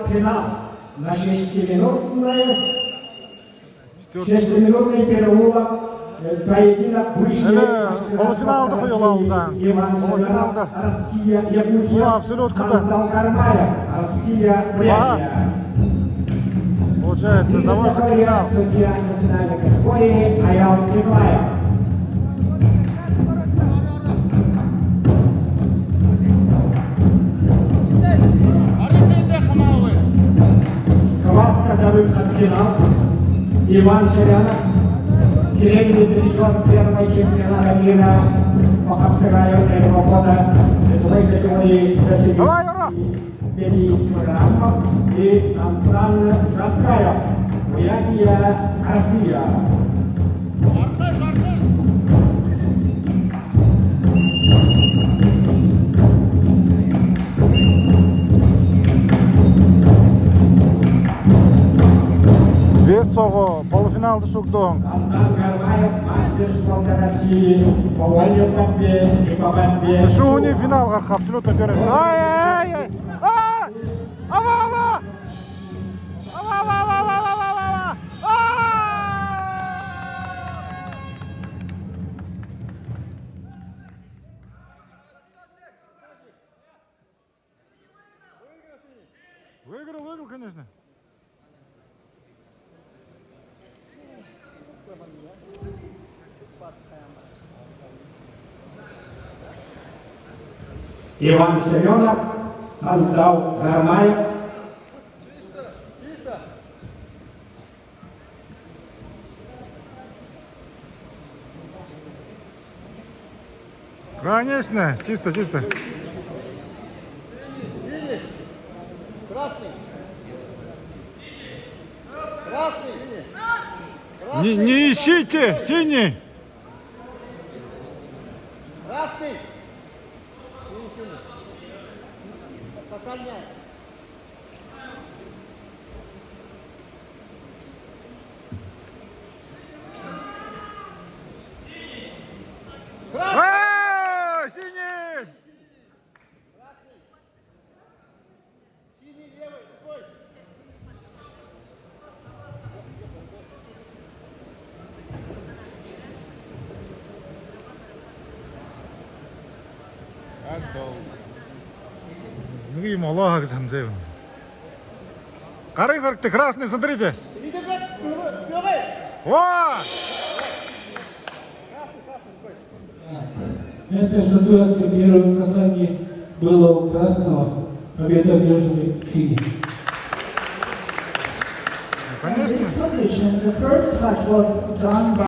Финал на 6-минутный переулок. Поединок вышли. Полуфиналда koyuyorlar. Иван Полуфиналда. Россия, Якутия. Абсолютно. Сандал Кармаев, Россия, Бурятия. Получается, завороженный финал. Судья национальной категории Аял Николаев. Схватка за выход в финал. Иван Шарянов, серебряный призер первого чемпионата мира по обсыгаю этого года весовой категории до 5 килограммов и Сантан Жанкаев, Бурятия, Россия. Вес соғы, полуфиналды шуктың. Сантан Кармаев, мастер спорта России по вольной борьбе и по борьбе. Шуни финал қарқа, абсолютно көресің. Ай-ай-ай! Ава-ава! Ава-ава-ава-ава-ава-ава! Выиграл, конечно. Иван Семенов, Сандал Кармаев. Конечно, чисто. Красный. Не ищите, синий. Красный. Посадняй. Синий! Синий левый. Ой. Ну и малага замзев. Карин как ты красный, смотрите. Иди опять. Левый. О! Эта ситуация первого касания была у красного, победа одержана синий. Конечно. Position, the first touch was done by